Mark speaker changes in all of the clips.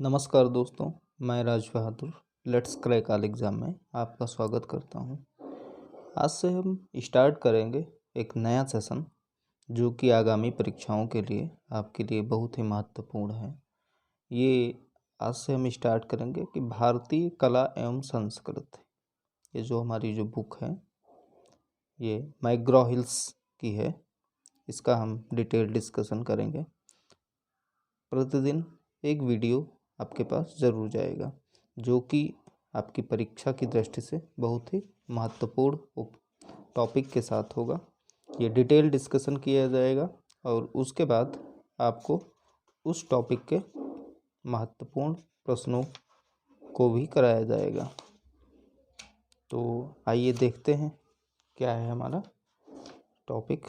Speaker 1: नमस्कार दोस्तों, मैं Raj Bahadur let's crack all exam में आपका स्वागत करता हूं। आज से हम स्टार्ट करेंगे एक नया सेशन जो कि आगामी परीक्षाओं के लिए आपके लिए बहुत ही महत्वपूर्ण है। ये आज से हम स्टार्ट करेंगे कि भारतीय कला एवं संस्कृति, ये जो हमारी जो बुक है ये मैग्रॉ हिल्स की है। इसका हम डिटेल डिस्कशन करेंगे। प्रतिदिन एक वीडियो आपके पास ज़रूर जाएगा जो कि आपकी परीक्षा की दृष्टि से बहुत ही महत्वपूर्ण टॉपिक के साथ होगा। ये डिटेल डिस्कशन किया जाएगा और उसके बाद आपको उस टॉपिक के महत्वपूर्ण प्रश्नों को भी कराया जाएगा। तो आइए देखते हैं क्या है हमारा टॉपिक।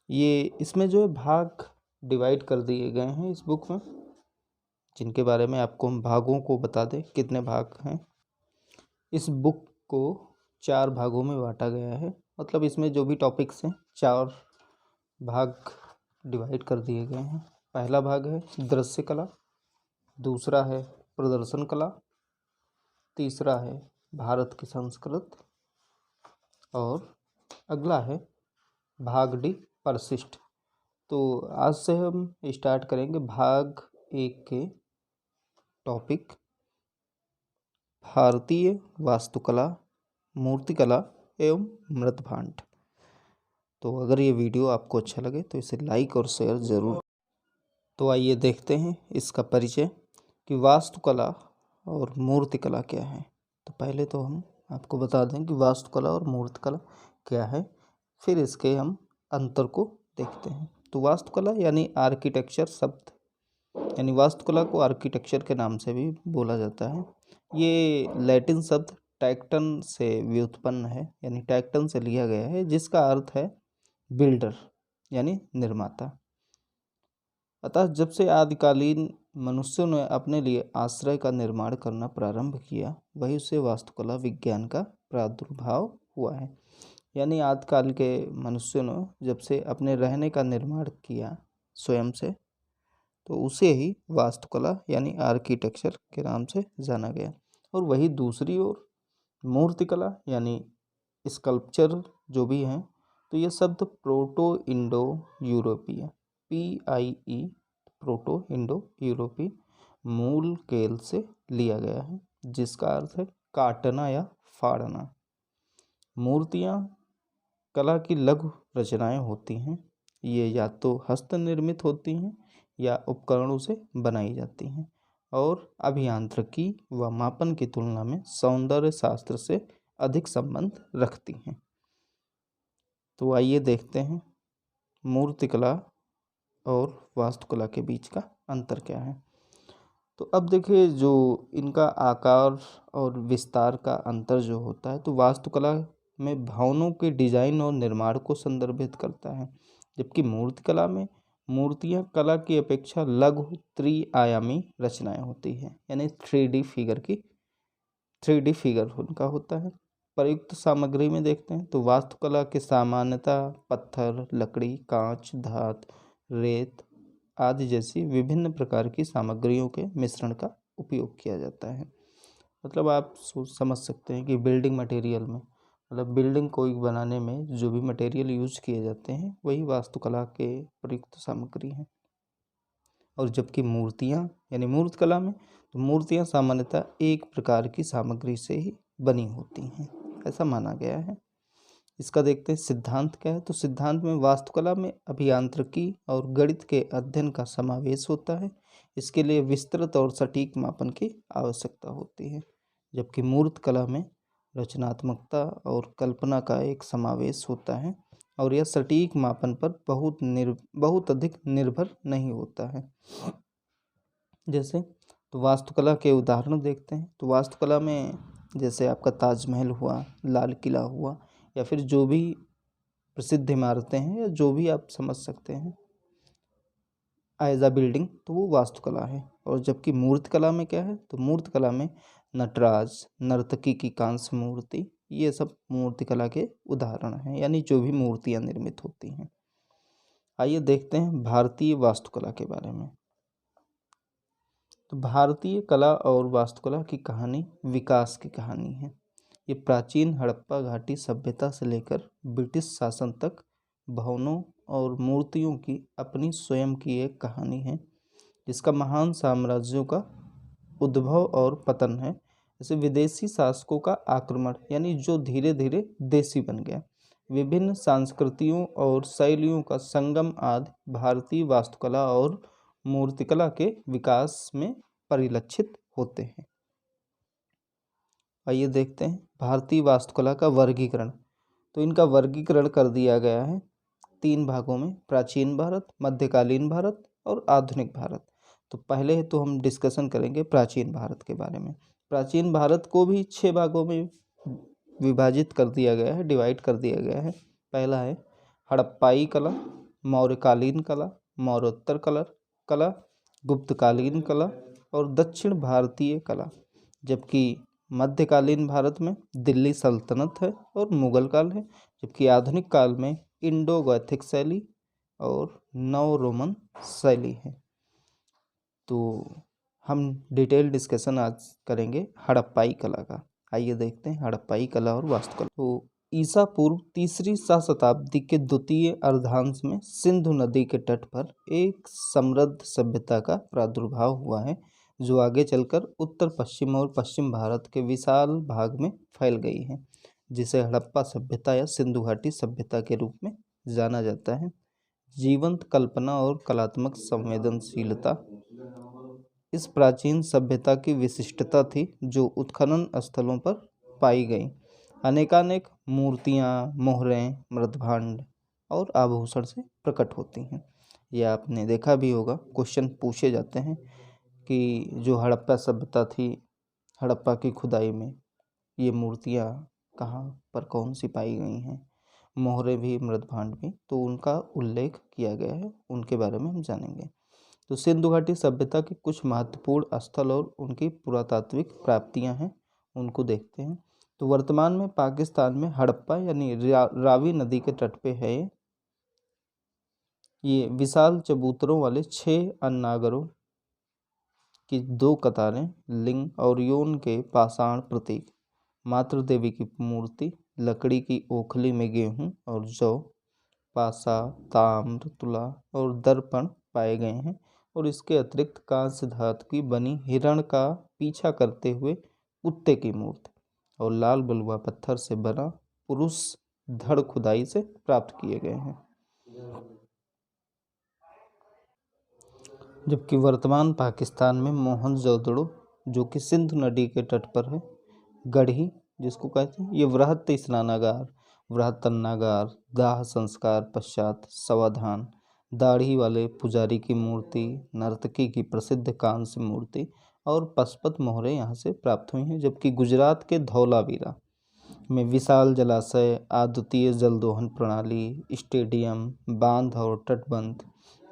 Speaker 1: ये इसमें जो है भाग डिवाइड कर दिए गए हैं इस बुक में, जिनके बारे में आपको हम भागों को बता दें कितने भाग हैं। इस बुक को 4 भागों में बांटा गया है, मतलब इसमें जो भी टॉपिक्स हैं 4 भाग डिवाइड कर दिए गए हैं। पहला भाग है दृश्य कला, दूसरा है प्रदर्शन कला, तीसरा है भारत की संस्कृति और अगला है भाग डी परिशिष्ट। तो आज से हम स्टार्ट करेंगे भाग 1 के टॉपिक भारतीय वास्तुकला, मूर्तिकला एवं मृৎभांड। तो अगर ये वीडियो आपको अच्छा लगे तो इसे लाइक और शेयर ज़रूर। तो आइए देखते हैं इसका परिचय कि वास्तुकला और मूर्तिकला क्या है। तो पहले तो हम आपको बता दें कि वास्तुकला और मूर्तिकला क्या है, फिर इसके हम अंतर को देखते हैं। तो वास्तुकला यानी आर्किटेक्चर शब्द, यानी वास्तुकला को आर्किटेक्चर के नाम से भी बोला जाता है। ये लैटिन शब्द टैक्टन से व्युत्पन्न है, यानी टैक्टन से लिया गया है, जिसका अर्थ है बिल्डर यानी निर्माता। अतः जब से आदिकालीन मनुष्यों ने अपने लिए आश्रय का निर्माण करना प्रारंभ किया, वही से वास्तुकला विज्ञान का प्रादुर्भाव हुआ है। यानी आदिकाल के मनुष्यों ने जब से अपने रहने का निर्माण किया स्वयं से, तो उसे ही वास्तुकला यानी आर्किटेक्चर के नाम से जाना गया। और वही दूसरी ओर मूर्तिकला यानी स्कल्पचर जो भी हैं, तो ये शब्द प्रोटो इंडो यूरोपीय PIE प्रोटो इंडो यूरोपीय मूल केल से लिया गया है, जिसका अर्थ है काटना या फाड़ना। मूर्तियाँ कला की लघु रचनाएं होती हैं। ये या तो हस्त निर्मित होती हैं या उपकरणों से बनाई जाती हैं और अभियांत्रिकी व मापन की तुलना में सौंदर्य शास्त्र से अधिक संबंध रखती हैं। तो आइए देखते हैं मूर्तिकला और वास्तुकला के बीच का अंतर क्या है। तो अब देखिए, जो इनका आकार और विस्तार का अंतर जो होता है, तो वास्तुकला में भवनों के डिजाइन और निर्माण को संदर्भित करता है, जबकि मूर्तिकला में मूर्तियां कला की अपेक्षा लघु त्रिआयामी रचनाएं होती हैं, यानी 3D फिगर उनका होता है। प्रयुक्त सामग्री में देखते हैं तो वास्तुकला के सामान्यतः पत्थर, लकड़ी, कांच, धातु, रेत आदि जैसी विभिन्न प्रकार की सामग्रियों के मिश्रण का उपयोग किया जाता है। मतलब आप समझ सकते हैं कि बिल्डिंग मटेरियल में, मतलब बिल्डिंग कोई बनाने में जो भी मटेरियल यूज किए जाते हैं वही वास्तुकला के प्रयुक्त सामग्री हैं। और जबकि मूर्तियाँ यानी मूर्तिकला में, तो मूर्तियाँ सामान्यतः एक प्रकार की सामग्री से ही बनी होती हैं, ऐसा माना गया है। इसका देखते हैं सिद्धांत क्या है। तो सिद्धांत में वास्तुकला में अभियांत्रिकी और गणित के अध्ययन का समावेश होता है। इसके लिए विस्तृत और सटीक मापन की आवश्यकता होती है, जबकि मूर्तिकला में रचनात्मकता और कल्पना का एक समावेश होता है और यह सटीक मापन पर बहुत अधिक निर्भर नहीं होता है। जैसे तो वास्तुकला के उदाहरण देखते हैं। तो वास्तुकला में जैसे आपका ताजमहल हुआ, लाल किला हुआ, या फिर जो भी प्रसिद्ध इमारतें हैं या जो भी आप समझ सकते हैं एज अ बिल्डिंग, तो वो वास्तुकला है। और जबकि मूर्तिकला में क्या है, तो मूर्तिकला में नटराज, नर्तकी की कांस्य मूर्ति, ये सब मूर्तिकला के उदाहरण हैं, यानी जो भी मूर्तियाँ निर्मित होती हैं। आइए देखते हैं भारतीय वास्तुकला के बारे में। तो भारतीय कला और वास्तुकला की कहानी विकास की कहानी है। ये प्राचीन हड़प्पा घाटी सभ्यता से लेकर ब्रिटिश शासन तक भवनों और मूर्तियों की अपनी स्वयं की एक कहानी है, जिसका महान साम्राज्यों का उद्भव और पतन है। जैसे विदेशी शासकों का आक्रमण, यानी जो धीरे धीरे देसी बन गया, विभिन्न संस्कृतियों और शैलियों का संगम आदि भारतीय वास्तुकला और मूर्तिकला के विकास में परिलक्षित होते हैं। आइए देखते हैं भारतीय वास्तुकला का वर्गीकरण। तो इनका वर्गीकरण कर दिया गया है 3 भागों में: प्राचीन भारत, मध्यकालीन भारत और आधुनिक भारत। तो पहले तो हम डिस्कशन करेंगे प्राचीन भारत के बारे में। प्राचीन भारत को भी 6 भागों में विभाजित कर दिया गया है, डिवाइड कर दिया गया है। पहला है हड़प्पाई कला, मौर्यकालीन कला, मौर्योत्तर कला, गुप्तकालीन कला और दक्षिण भारतीय कला। जबकि मध्यकालीन भारत में दिल्ली सल्तनत है और मुगल काल है। जबकि आधुनिक काल में इंडो गॉथिक शैली और नव रोमन शैली है। तो हम डिटेल डिस्कशन आज करेंगे हड़प्पाई कला का। आइए देखते हैं हड़प्पाई कला और वास्तुकला। तो ईसा पूर्व 3री शताब्दी के द्वितीय अर्धांश में सिंधु नदी के तट पर एक समृद्ध सभ्यता का प्रादुर्भाव हुआ है, जो आगे चलकर उत्तर पश्चिम और पश्चिम भारत के विशाल भाग में फैल गई है, जिसे हड़प्पा सभ्यता या सिंधु घाटी सभ्यता के रूप में जाना जाता है। जीवंत कल्पना और कलात्मक संवेदनशीलता इस प्राचीन सभ्यता की विशिष्टता थी, जो उत्खनन स्थलों पर पाई गई। अनेकानेक मूर्तियाँ, मोहरें, मृदभांड और आभूषण से प्रकट होती हैं। यह आपने देखा भी होगा, क्वेश्चन पूछे जाते हैं कि जो हड़प्पा सभ्यता थी, हड़प्पा की खुदाई में ये मूर्तियाँ कहाँ पर कौन सी पाई गई हैं, मोहरे भी, मृदभांड भी, तो उनका उल्लेख किया गया है, उनके बारे में हम जानेंगे। तो सिंधु घाटी सभ्यता के कुछ महत्वपूर्ण स्थल और उनकी पुरातात्विक प्राप्तियां हैं, उनको देखते हैं। तो वर्तमान में पाकिस्तान में हड़प्पा यानी रावी नदी के तट पे है ये विशाल चबूतरों वाले 6 अन्नागरों की 2 कतारें, लिंग और यौन के पाषाण प्रतीक, मातृ देवी की मूर्ति, लकड़ी की ओखली में गेहूं और जौ, पासा, ताम्र, तुला और दर्पण पाए गए हैं। और इसके अतिरिक्त कांस्य धातु की बनी हिरण का पीछा करते हुए कुत्ते की मूर्ति और लाल बलुआ पत्थर से बना पुरुष धड़ खुदाई से प्राप्त किए गए हैं। जबकि वर्तमान पाकिस्तान में मोहनजोदड़ो, जो कि सिंधु नदी के तट पर है, गढ़ी जिसको कहते हैं, ये वृहत स्नानागार, वृहत अन्नागार, दाह संस्कार पश्चात समाधान, दाढ़ी वाले पुजारी की मूर्ति, नर्तकी की प्रसिद्ध कांस्य मूर्ति और पशुपत मोहरें यहाँ से प्राप्त हुई हैं। जबकि गुजरात के धौलावीरा में विशाल जलाशय, अद्वितीय जलदोहन प्रणाली, स्टेडियम, बांध और तटबंध,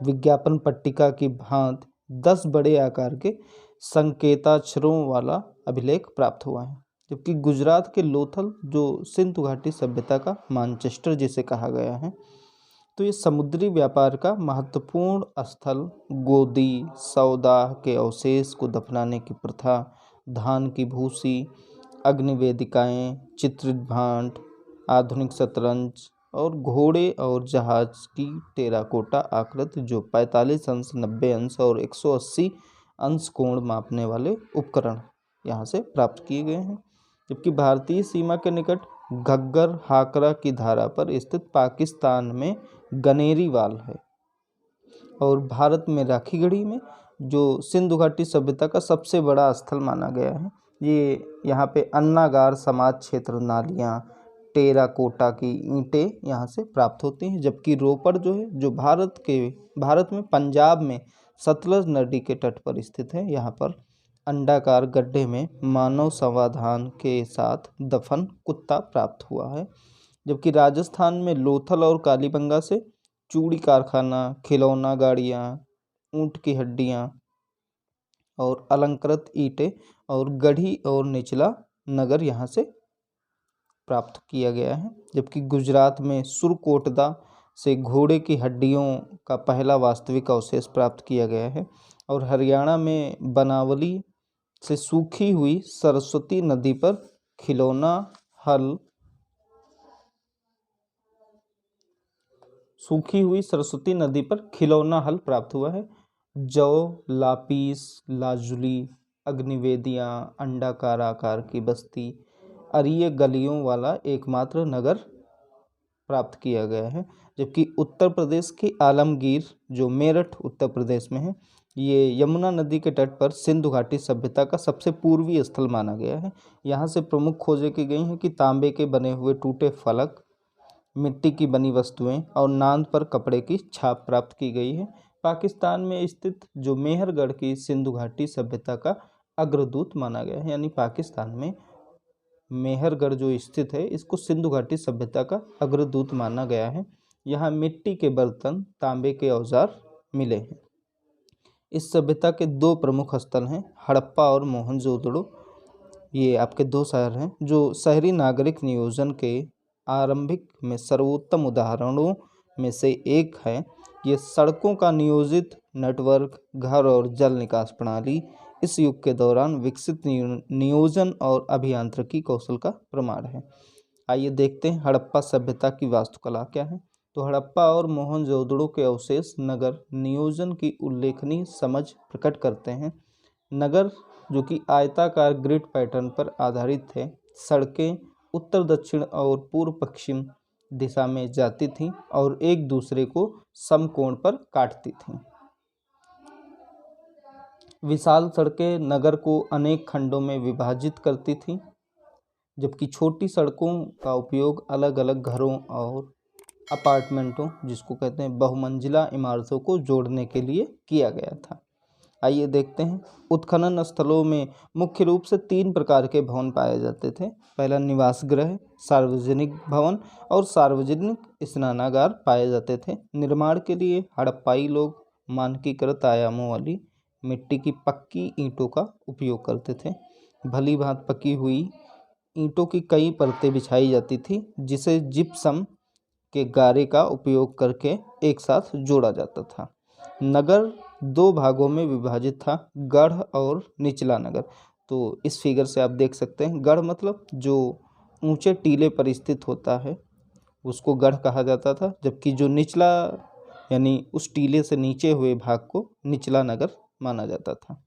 Speaker 1: विज्ञापन पट्टिका की भांति 10 बड़े आकार के संकेताक्षरों वाला अभिलेख प्राप्त हुआ है। जबकि गुजरात के लोथल, जो सिंधु घाटी सभ्यता का मानचेस्टर जिसे कहा गया है, तो ये समुद्री व्यापार का महत्वपूर्ण स्थल, गोदी, सौदाह के अवशेष को दफनाने की प्रथा, धान की भूसी, अग्निवेदिकाएँ, चित्रित भांड, आधुनिक शतरंज और घोड़े और जहाज की टेराकोटा आकृति, जो 45 अंश, 90 अंश और 180 अंश कोण मापने वाले उपकरण यहाँ से प्राप्त किए गए हैं। जबकि भारतीय सीमा के निकट घग्गर हाकरा की धारा पर स्थित पाकिस्तान में गनेरी वाल है और भारत में राखीगढ़ी में, जो सिंधु घाटी सभ्यता का सबसे बड़ा स्थल माना गया है, ये यहाँ पे अन्नागार समाज क्षेत्र, नालियाँ, टेराकोटा की ईंटें यहाँ से प्राप्त होती हैं। जबकि रोपड़ जो है, जो भारत में पंजाब में सतलज नदी के तट पर स्थित है, यहाँ पर अंडाकार गड्ढे में मानव समाधान के साथ दफन कुत्ता प्राप्त हुआ है। जबकि राजस्थान में लोथल और कालीबंगा से चूड़ी कारखाना, खिलौना गाड़ियाँ, ऊँट की हड्डियाँ और अलंकृत ईंटें और गढ़ी और निचला नगर यहाँ से प्राप्त किया गया है। जबकि गुजरात में सुरकोटदा से घोड़े की हड्डियों का पहला वास्तविक अवशेष प्राप्त किया गया है। और हरियाणा में बनावली से सूखी हुई सरस्वती नदी पर खिलौना हल प्राप्त हुआ है। जौ, लापीस लाजुली, अग्निवेदियाँ, अंडाकार आकार की बस्ती, अरिय गलियों वाला एकमात्र नगर प्राप्त किया गया है। जबकि उत्तर प्रदेश की आलमगीर, जो मेरठ उत्तर प्रदेश में है, ये यमुना नदी के तट पर सिंधु घाटी सभ्यता का सबसे पूर्वी स्थल माना गया है। यहाँ से प्रमुख खोजें की गई हैं कि तांबे के बने हुए टूटे फलक, मिट्टी की बनी वस्तुएं और नांद पर कपड़े की छाप प्राप्त की गई है। पाकिस्तान में स्थित जो मेहरगढ़ की सिंधु घाटी सभ्यता का अग्रदूत माना गया है, यानी पाकिस्तान में मेहरगढ़ जो स्थित है, इसको सिंधु घाटी सभ्यता का अग्रदूत माना गया है। यहाँ मिट्टी के बर्तन, तांबे के औजार मिले हैं। इस सभ्यता के दो प्रमुख स्थल हैं, हड़प्पा और मोहनजोदड़ो। ये आपके दो शहर हैं जो शहरी नागरिक नियोजन के आरंभिक में सर्वोत्तम उदाहरणों में से एक है। ये सड़कों का नियोजित नेटवर्क, घर और जल निकास प्रणाली इस युग के दौरान विकसित नियोजन और अभियांत्रिकी कौशल का प्रमाण है। आइए देखते हैं हड़प्पा सभ्यता की वास्तुकला क्या है। तो हड़प्पा और मोहनजोदड़ो के अवशेष नगर नियोजन की उल्लेखनीय समझ प्रकट करते हैं। नगर जो कि आयताकार ग्रिड पैटर्न पर आधारित थे, सड़कें उत्तर दक्षिण और पूर्व पश्चिम दिशा में जाती थीं और एक दूसरे को समकोण पर काटती थीं। विशाल सड़कें नगर को अनेक खंडों में विभाजित करती थीं, जबकि छोटी सड़कों का उपयोग अलग अलग घरों और अपार्टमेंटों, जिसको कहते हैं बहुमंजिला इमारतों को जोड़ने के लिए किया गया था। आइए देखते हैं। उत्खनन स्थलों में मुख्य रूप से 3 प्रकार के भवन पाए जाते थे। पहला निवास गृह, सार्वजनिक भवन और सार्वजनिक स्नानागार पाए जाते थे। निर्माण के लिए हड़प्पाई लोग मानकीकृत आयामों वाली मिट्टी की पक्की ईंटों का उपयोग करते थे। भली भांति पकी हुई ईंटों की कई परतें बिछाई जाती थी, जिसे जिप्सम के गारे का उपयोग करके एक साथ जोड़ा जाता था। नगर 2 भागों में विभाजित था, गढ़ और निचला नगर। तो इस फिगर से आप देख सकते हैं, गढ़ मतलब जो ऊंचे टीले पर स्थित होता है उसको गढ़ कहा जाता था, जबकि जो निचला यानी उस टीले से नीचे हुए भाग को निचला नगर माना जाता था।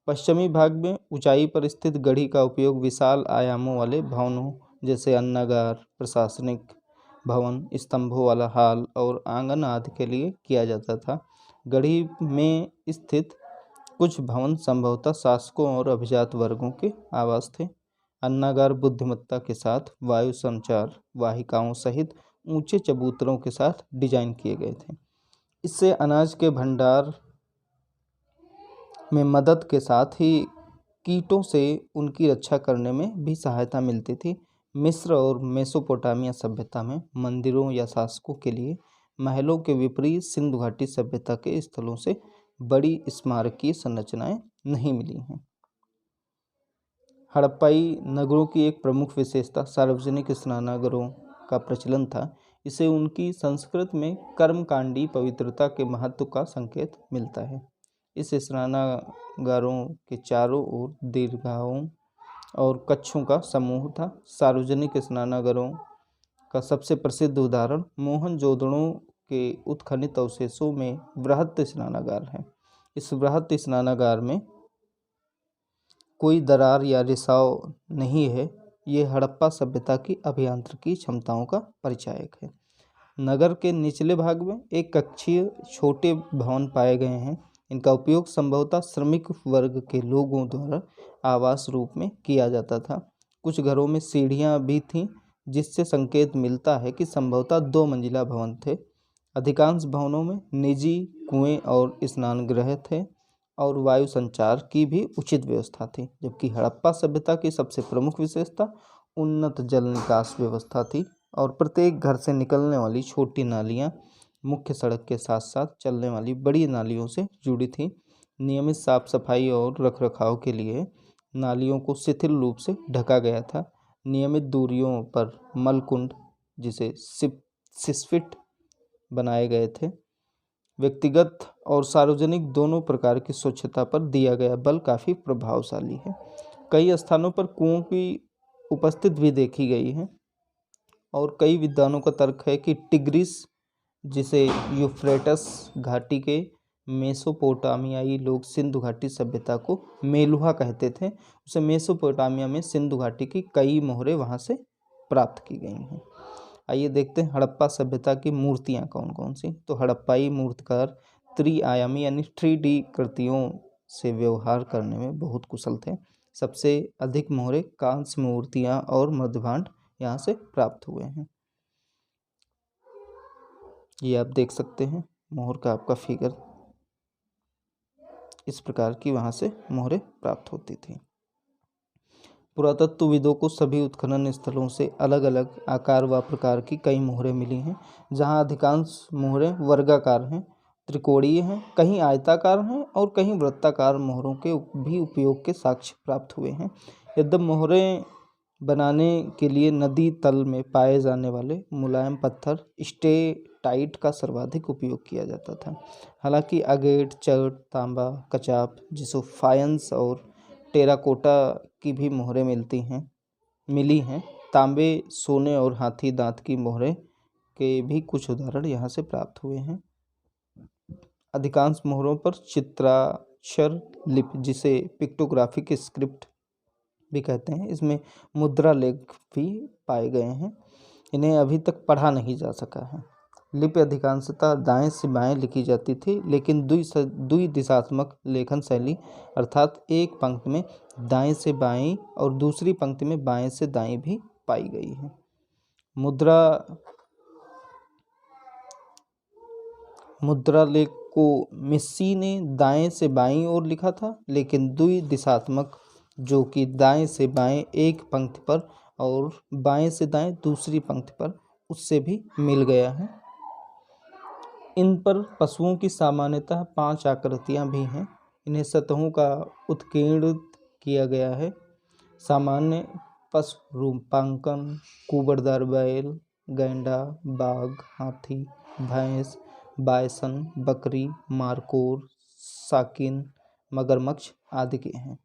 Speaker 1: पश्चिमी भाग में ऊंचाई पर स्थित गढ़ी का उपयोग विशाल आयामों वाले भवनों जैसे अन्नागार, प्रशासनिक भवन, स्तंभों वाला हाल और आंगन आदि के लिए किया जाता था। गढ़ी में स्थित कुछ भवन संभवतः शासकों और अभिजात वर्गों के आवास थे। अन्नागार बुद्धिमत्ता के साथ वायु संचार वाहिकाओं सहित ऊंचे चबूतरों के साथ डिजाइन किए गए थे। इससे अनाज के भंडार में मदद के साथ ही कीटों से उनकी रक्षा करने में भी सहायता मिलती थी। मिस्र और मेसोपोटामिया सभ्यता में मंदिरों या शासकों के लिए महलों के विपरीत सिंधु घाटी सभ्यता के स्थलों से बड़ी स्मारकीय संरचनाएं नहीं मिली हैं। हड़प्पाई नगरों की एक प्रमुख विशेषता सार्वजनिक स्नानागारों का प्रचलन था। इसे उनकी संस्कृत में कर्मकांडी पवित्रता के महत्व का संकेत मिलता है। इस स्नानागारों के चारों ओर दीर्घाओं और कक्षों का समूह था। सार्वजनिक स्नानागारों का सबसे प्रसिद्ध उदाहरण मोहनजोदड़ो के उत्खनित अवशेषों में बृहत स्नानागार है। इस बृहत स्नानागार में कोई दरार या रिसाव नहीं है। ये हड़प्पा सभ्यता की अभियांत्रिकी क्षमताओं का परिचायक है। नगर के निचले भाग में एक कक्षीय छोटे भवन पाए गए हैं। इनका उपयोग संभवतः श्रमिक वर्ग के लोगों द्वारा आवास रूप में किया जाता था। कुछ घरों में सीढ़ियां भी थीं, जिससे संकेत मिलता है कि संभवतः 2 मंजिला भवन थे। अधिकांश भवनों में निजी कुएं और स्नानगृह थे और वायु संचार की भी उचित व्यवस्था थी। जबकि हड़प्पा सभ्यता की सबसे प्रमुख विशेषता उन्नत जल निकास व्यवस्था थी और प्रत्येक घर से निकलने वाली छोटी नालियां मुख्य सड़क के साथ साथ चलने वाली बड़ी नालियों से जुड़ी थी। नियमित साफ सफाई और रखरखाव के लिए नालियों को शिथिल रूप से ढका गया था। नियमित दूरियों पर मलकुंड जिसे सिस्फिट बनाए गए थे। व्यक्तिगत और सार्वजनिक दोनों प्रकार की स्वच्छता पर दिया गया बल काफ़ी प्रभावशाली है। कई स्थानों पर कुओं की उपस्थिति भी देखी गई है और कई विद्वानों का तर्क है कि टिग्रिस, जिसे यूफ्रेटस घाटी के मेसोपोटामियाई लोग सिंधु घाटी सभ्यता को मेलुहा कहते थे, उसे मेसोपोटामिया में सिंधु घाटी की कई मोहरें वहाँ से प्राप्त की गई हैं। आइए देखते हैं हड़प्पा सभ्यता की मूर्तियाँ कौन कौन सी। तो हड़प्पाई मूर्तिकार त्रिआयामी यानी 3D कृतियों से व्यवहार करने में बहुत कुशल थे। सबसे अधिक मोहरें, कांस्य मूर्तियाँ और मध्यभांड यहाँ से प्राप्त हुए हैं। ये आप देख सकते हैं मोहर का आपका फिगर, इस प्रकार की वहाँ से मोहरें प्राप्त होती थी। पुरातत्वविदों को सभी उत्खनन स्थलों से अलग अलग आकार व प्रकार की कई मोहरें मिली हैं, जहाँ अधिकांश मोहरें वर्गाकार हैं, त्रिकोणीय हैं, कहीं आयताकार हैं और कहीं वृत्ताकार मोहरों के भी उपयोग के साक्ष्य प्राप्त हुए हैं। यद्यपि मोहरें बनाने के लिए नदी तल में पाए जाने वाले मुलायम पत्थर स्टेटाइट का सर्वाधिक उपयोग किया जाता था। हालांकि अगेट, चर्ट, तांबा, कचाप, जिसोफायंस और टेराकोटा की भी मोहरें मिली हैं। तांबे, सोने और हाथी दांत की मोहरें के भी कुछ उदाहरण यहाँ से प्राप्त हुए हैं। अधिकांश मोहरों पर चित्राक्षर लिपि, जिसे पिक्टोग्राफिक स्क्रिप्ट भी कहते हैं, इसमें मुद्रा लेख भी पाए गए हैं। इन्हें अभी तक पढ़ा नहीं जा सका है। लिपि अधिकांशतः दाएं से बाएं लिखी जाती थी, लेकिन द्विदिशात्मक लेखन शैली अर्थात एक पंक्ति में दाएं से बाएं और दूसरी पंक्ति में बाएं से दाएं भी पाई गई है। मुद्रा लेख को मिस्सी ने दाएं से बाईं ओर लिखा था, लेकिन द्विदिशात्मक, जो कि दाएं से बाएं एक पंक्ति पर और बाएं से दाएं दूसरी पंक्ति पर, उससे भी मिल गया है। इन पर पशुओं की सामान्यतः 5 आकृतियां भी हैं। इन्हें सतहों का उत्कीर्णित किया गया है। सामान्य पशु रूपांकन कुबड़दार बैल, गैंडा, बाघ, हाथी, भैंस, बायसन, बकरी, मारकोर, साकिन, मगरमच्छ आदि के हैं।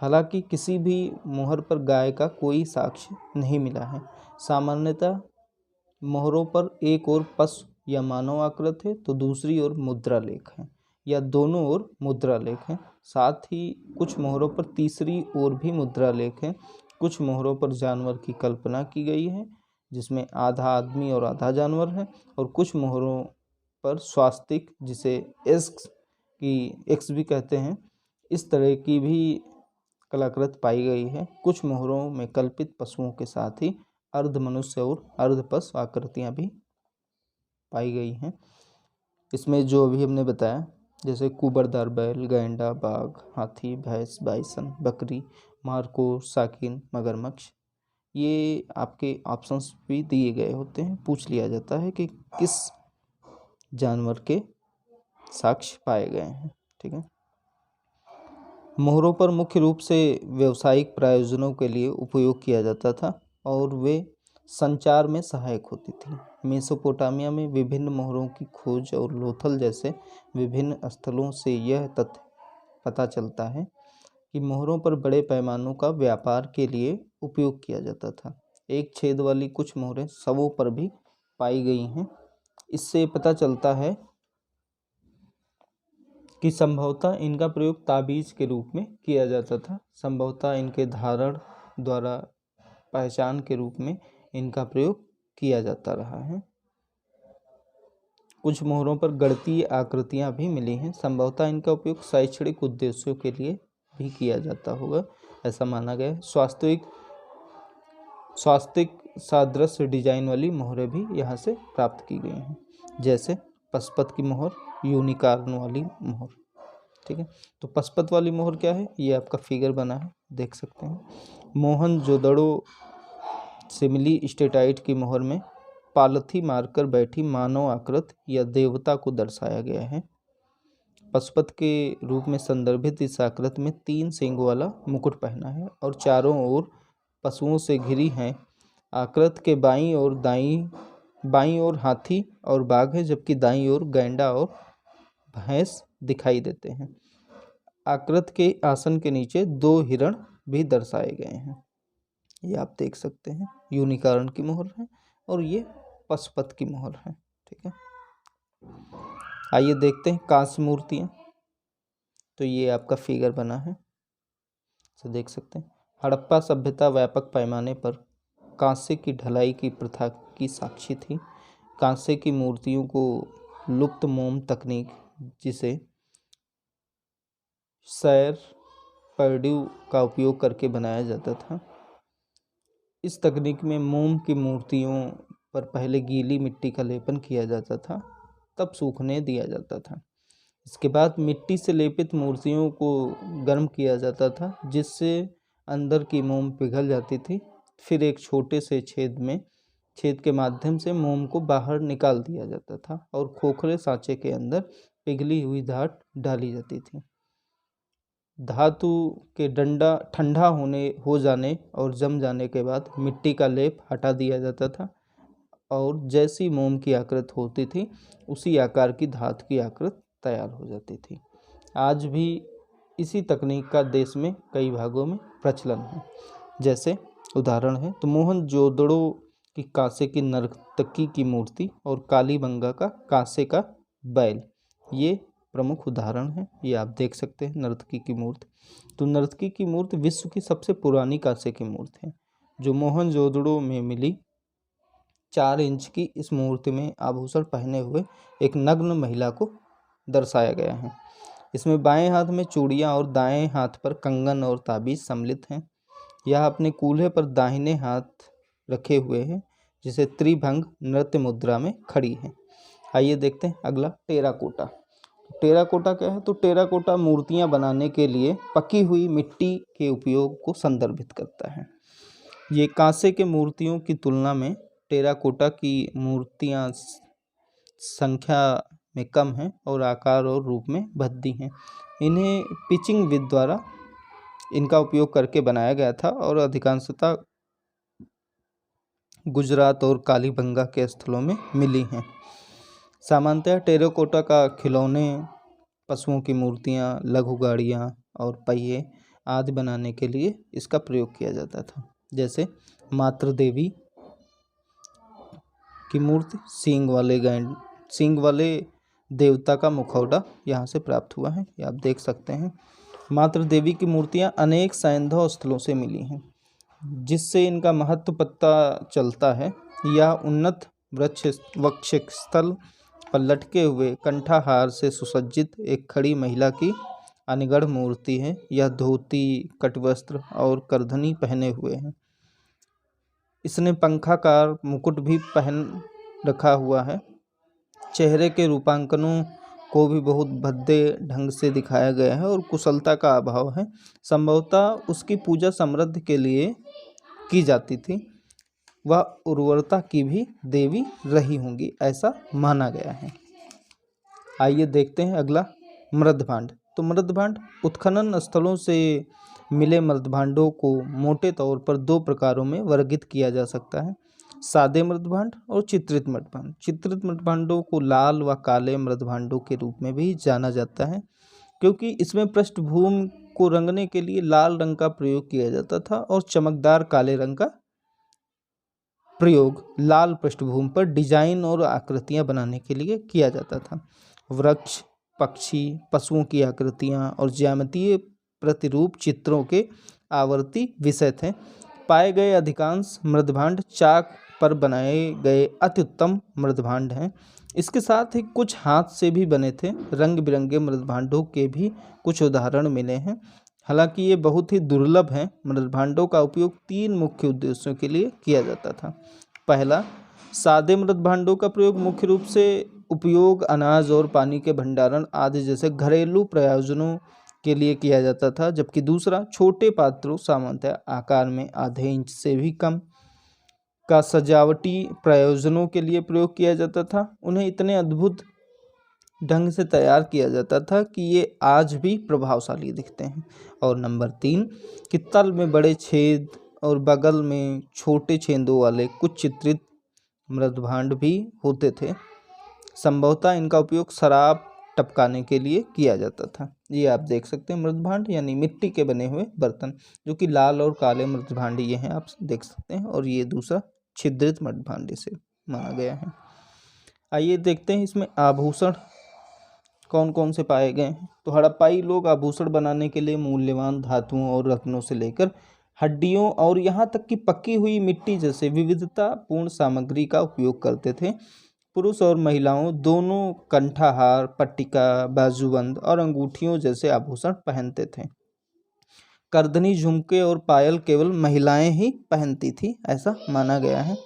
Speaker 1: हालांकि किसी भी मोहर पर गाय का कोई साक्ष्य नहीं मिला है। सामान्यतः मोहरों पर एक ओर पशु या मानव आकृत है तो दूसरी ओर मुद्रा लेख है, या दोनों ओर मुद्रा लेख है। साथ ही कुछ मोहरों पर तीसरी ओर भी मुद्रा लेख है। कुछ मोहरों पर जानवर की कल्पना की गई है, जिसमें आधा आदमी और आधा जानवर है, और कुछ मोहरों पर स्वास्तिक, जिसे एक्स भी कहते हैं, इस तरह की भी कलाकृति पाई गई है। कुछ मोहरों में कल्पित पशुओं के साथ ही अर्ध मनुष्य और अर्ध पशु आकृतियाँ भी पाई गई हैं। इसमें जो अभी हमने बताया, जैसे कुबड़दार बैल, गैंडा, बाघ, हाथी, भैंस, बाइसन, बकरी, मारकोर, साकिन, मगरमच्छ, ये आपके ऑप्शंस भी दिए गए होते हैं। पूछ लिया जाता है कि किस जानवर के साक्ष्य पाए गए हैं। ठीक है। मोहरों पर मुख्य रूप से व्यावसायिक प्रयोजनों के लिए उपयोग किया जाता था और वे संचार में सहायक होती थी। मेसोपोटामिया में विभिन्न मोहरों की खोज और लोथल जैसे विभिन्न स्थलों से यह तथ्य पता चलता है कि मोहरों पर बड़े पैमानों का व्यापार के लिए उपयोग किया जाता था। एक छेद वाली कुछ मोहरें शवों पर भी पाई गई हैं। इससे पता चलता है कि संभवतः इनका प्रयोग ताबीज के रूप में किया जाता था। संभवतः इनके धारण द्वारा पहचान के रूप में इनका प्रयोग किया जाता रहा है। कुछ मोहरों पर गणितीय आकृतियां भी मिली हैं। संभवतः इनका उपयोग शैक्षणिक उद्देश्यों के लिए भी किया जाता होगा, ऐसा माना गया है। स्वास्तिक सादृश्य डिजाइन वाली मोहरें भी यहाँ से प्राप्त की गई हैं, जैसे पशुपत की मोहर, यूनिकॉर्न वाली मोहर। ठीक है। तो पशुपत वाली मोहर क्या है, ये आपका फिगर बना है, देख सकते हैं। मोहनजोदड़ो से मिली स्टेटाइट की मोहर में पालथी मारकर बैठी मानव आकृत या देवता को दर्शाया गया है। पशुपत के रूप में संदर्भित इस आकृत में 3 सींगों वाला मुकुट पहना है और चारों ओर पशुओं से घिरी है। आकृत के बाईं और दाईं बाईं ओर हाथी और बाघ है, जबकि दाईं ओर गैंडा और भैंस दिखाई देते हैं। आकृति के आसन के नीचे 2 हिरण भी दर्शाए गए हैं। ये आप देख सकते हैं, यूनिकॉर्न की मोहर है और ये पशुपति की मोहर है। ठीक है, आइए देखते हैं कांस्य मूर्तियाँ। तो ये आपका फिगर बना है, तो देख सकते हैं। हड़प्पा सभ्यता व्यापक पैमाने पर कांस्य की ढलाई की प्रथा की साक्षी थी। कांस्य की मूर्तियों को लुप्त मोम तकनीक, जिसे सैर पर्ड्यू का उपयोग करके बनाया जाता था। इस तकनीक में मोम की मूर्तियों पर पहले गीली मिट्टी का लेपन किया जाता था, तब सूखने दिया जाता था। इसके बाद मिट्टी से लेपित मूर्तियों को गर्म किया जाता था, जिससे अंदर की मोम पिघल जाती थी। फिर एक छोटे से छेद के माध्यम से मोम को बाहर निकाल दिया जाता था और खोखले सांचे के अंदर पिघली हुई धात डाली जाती थी। धातु के डंडा ठंडा हो जाने और जम जाने के बाद मिट्टी का लेप हटा दिया जाता था और जैसी मोम की आकृति होती थी, उसी आकार की धातु की आकृति तैयार हो जाती थी। आज भी इसी तकनीक का देश में कई भागों में प्रचलन है। जैसे उदाहरण है तो मोहनजोदड़ो की कांसे की नर्तकी की मूर्ति और कालीबंगा का कांसे का बैल, ये प्रमुख उदाहरण है। ये आप देख सकते हैं नर्तकी की मूर्ति। तो नर्तकी की मूर्ति विश्व की सबसे पुरानी कांसे की मूर्ति है, जो मोहनजोदड़ो में मिली। 4 इंच की इस मूर्ति में आभूषण पहने हुए एक नग्न महिला को दर्शाया गया है। इसमें बाएं हाथ में चूड़ियां और दाएं हाथ पर कंगन और ताबीज सम्मिलित हैं। यह अपने कूल्हे पर दाहिने हाथ रखे हुए है, जिसे त्रिभंग नृत्य मुद्रा में खड़ी है। आइए देखते हैं अगला टेराकोटा। टेराकोटा क्या है? तो टेराकोटा मूर्तियां बनाने के लिए पकी हुई मिट्टी के उपयोग को संदर्भित करता है। ये कांसे के मूर्तियों की तुलना में टेराकोटा की मूर्तियां संख्या में कम हैं और आकार और रूप में भद्दी हैं। इन्हें पिचिंग विधि द्वारा इनका उपयोग करके बनाया गया था और अधिकांशतः गुजरात और कालीबंगा के स्थलों में मिली हैं। सामान्यतः टेराकोटा का खिलौने, पशुओं की मूर्तियां, लघु गाड़ियां और पहिए आदि बनाने के लिए इसका प्रयोग किया जाता था। जैसे मातृ देवी की मूर्ति, सींग वाले देवता का मुखौटा यहाँ से प्राप्त हुआ है, ये आप देख सकते हैं। मातृ देवी की मूर्तियाँ अनेक सैंधव स्थलों से मिली हैं, जिससे इनका महत्व पता चलता है। यह उन्नत वक्ष स्थल पर लटके हुए कंठाहार से सुसज्जित एक खड़ी महिला की अनिगढ़ मूर्ति है। यह धोती, कटवस्त्र और करधनी पहने हुए है। इसने पंखाकार मुकुट भी पहन रखा हुआ है। चेहरे के रूपांकनों को भी बहुत भद्दे ढंग से दिखाया गया है और कुशलता का अभाव है। संभवतः उसकी पूजा समृद्धि के लिए की जाती थी। वह उर्वरता की भी देवी रही होंगी, ऐसा माना गया है। आइए देखते हैं अगला मृदभांड। तो मृदभांड उत्खनन स्थलों से मिले मृदभांडों को मोटे तौर पर 2 प्रकारों में वर्गीकृत किया जा सकता है, सादे मृदभांड और चित्रित मृदभांड। चित्रित मृदभांडों को लाल व काले मृदभांडों के रूप में भी जाना जाता है, क्योंकि इसमें पृष्ठभूमि को रंगने के लिए लाल रंग का प्रयोग किया जाता था और चमकदार काले रंग का प्रयोग लाल पृष्ठभूमि पर डिजाइन और आकृतियां बनाने के लिए किया जाता था। वृक्ष, पक्षी, पशुओं की आकृतियां और ज्यामितीय प्रतिरूप चित्रों के आवर्ती विषय थे। पाए गए अधिकांश मृदभांड चाक पर बनाए गए अत्युत्तम मृदभांड हैं। इसके साथ ही कुछ हाथ से भी बने थे। रंग बिरंगे मृदभांडों के भी कुछ उदाहरण मिले हैं, हालांकि ये बहुत ही दुर्लभ हैं। मृदभांडों का उपयोग 3 मुख्य उद्देश्यों के लिए किया जाता था। पहला, सादे मृदभांडों का प्रयोग मुख्य रूप से उपयोग अनाज और पानी के भंडारण आदि जैसे घरेलू प्रयोजनों के लिए किया जाता था, जबकि दूसरा, छोटे पात्रों, सामान्यतः आकार में आधे इंच से भी कम, का सजावटी प्रयोजनों के लिए प्रयोग किया जाता था। उन्हें इतने अद्भुत ढंग से तैयार किया जाता था कि ये आज भी प्रभावशाली दिखते हैं। और नंबर 3, कि तल में बड़े छेद और बगल में छोटे छेदों वाले कुछ चित्रित मृदभांड भी होते थे। संभवतः इनका उपयोग शराब टपकाने के लिए किया जाता था। ये आप देख सकते हैं मृदभांड यानी मिट्टी के बने हुए बर्तन, जो कि लाल और काले मृदभांड ये हैं, आप देख सकते हैं। और ये दूसरा छिद्रित मृदभांड से माना गया है। आइए देखते हैं इसमें आभूषण कौन कौन से पाए गए हैं। तो हड़प्पाई लोग आभूषण बनाने के लिए मूल्यवान धातुओं और रत्नों से लेकर हड्डियों और यहाँ तक कि पकी हुई मिट्टी जैसे विविधतापूर्ण सामग्री का उपयोग करते थे। पुरुष और महिलाओं दोनों कंठाहार, पट्टिका, बाजूबंद और अंगूठियों जैसे आभूषण पहनते थे। करधनी, झुमके और पायल केवल महिलाएं ही पहनती थी, ऐसा माना गया है।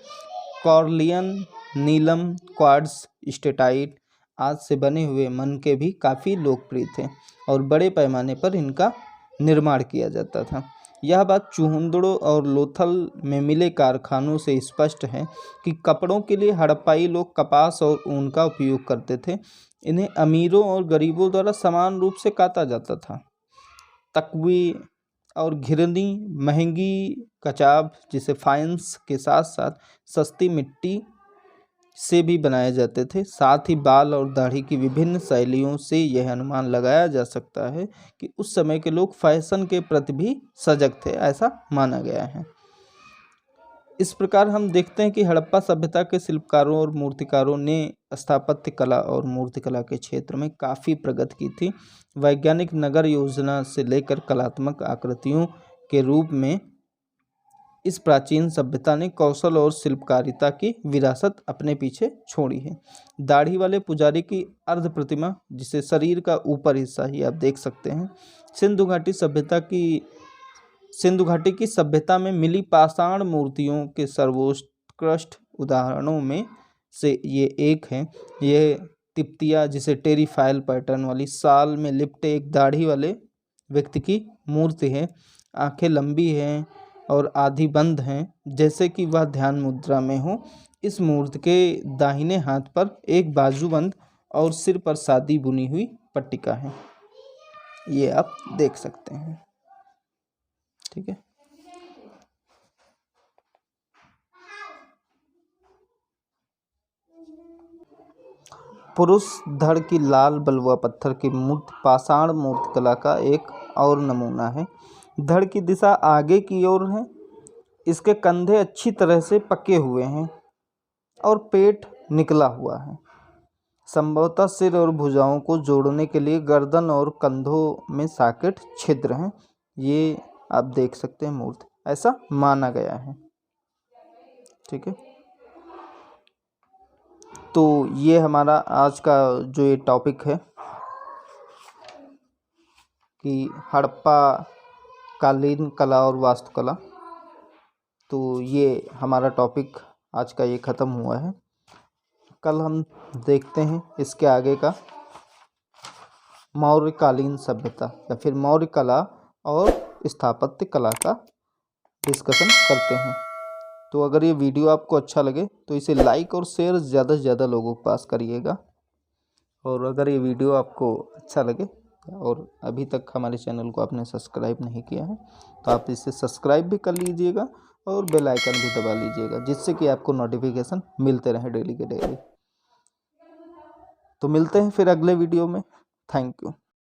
Speaker 1: कॉर्लियन, नीलम, क्वार्ट्ज, स्टेटाइट आज से बने हुए मनके भी काफ़ी लोकप्रिय थे और बड़े पैमाने पर इनका निर्माण किया जाता था। यह बात चूहुंदड़ो और लोथल में मिले कारखानों से स्पष्ट है कि कपड़ों के लिए हड़प्पाई लोग कपास और ऊन का उपयोग करते थे। इन्हें अमीरों और गरीबों द्वारा समान रूप से काता जाता था। तकवी और घिरनी महंगी कचाब जिसे फाइंस के साथ साथ सस्ती मिट्टी से भी बनाए जाते थे। साथ ही बाल और दाढ़ी की विभिन्न शैलियों से यह अनुमान लगाया जा सकता है कि उस समय के लोग फैशन के प्रति भी सजग थे, ऐसा माना गया है। इस प्रकार हम देखते हैं कि हड़प्पा सभ्यता के शिल्पकारों और मूर्तिकारों ने स्थापत्य कला और मूर्तिकला के क्षेत्र में काफ़ी प्रगति की थी। वैज्ञानिक नगर योजना से लेकर कलात्मक आकृतियों के रूप में इस प्राचीन सभ्यता ने कौशल और शिल्पकारिता की विरासत अपने पीछे छोड़ी है। दाढ़ी वाले पुजारी की अर्ध प्रतिमा, जिसे शरीर का ऊपर हिस्सा ही आप देख सकते हैं, सिंधु घाटी की सभ्यता में मिली पाषाण मूर्तियों के सर्वोत्कृष्ट उदाहरणों में से ये एक है। यह तिप्तिया, जिसे टेरीफाइल पैटर्न वाली साल में लिपटे एक दाढ़ी वाले व्यक्ति की मूर्ति है। आंखें लंबी हैं और आधी बंद हैं, जैसे कि वह ध्यान मुद्रा में हो। इस मूर्ति के दाहिने हाथ पर एक बाजूबंद और सिर पर सादी बुनी हुई पट्टिका है। ये आप देख सकते हैं, ठीक है। पुरुष धड़ की लाल बलुआ पत्थर की मूर्ति पाषाण मूर्तिकला का एक और नमूना है। धड़ की दिशा आगे की ओर है। इसके कंधे अच्छी तरह से पके हुए हैं और पेट निकला हुआ है। संभवतः सिर और भुजाओं को जोड़ने के लिए गर्दन और कंधों में सॉकेट छिद्र हैं। ये आप देख सकते हैं मूर्ति, ऐसा माना गया है, ठीक है। तो ये हमारा आज का जो ये टॉपिक है कि हड़प्पा कालीन कला और वास्तुकला, तो ये हमारा टॉपिक आज का ये ख़त्म हुआ है। कल हम देखते हैं इसके आगे का मौर्यकालीन सभ्यता या फिर मौर्य कला और स्थापत्य कला का डिस्कशन करते हैं। तो अगर ये वीडियो आपको अच्छा लगे तो इसे लाइक और शेयर ज़्यादा से ज़्यादा लोगों के पास करिएगा। और अगर ये वीडियो आपको अच्छा लगे और अभी तक हमारे चैनल को आपने सब्सक्राइब नहीं किया है तो आप इसे सब्सक्राइब भी कर लीजिएगा और बेल आइकन भी दबा लीजिएगा, जिससे कि आपको नोटिफिकेशन मिलते रहे डेली के डेली। तो मिलते हैं फिर अगले वीडियो में। Thank you.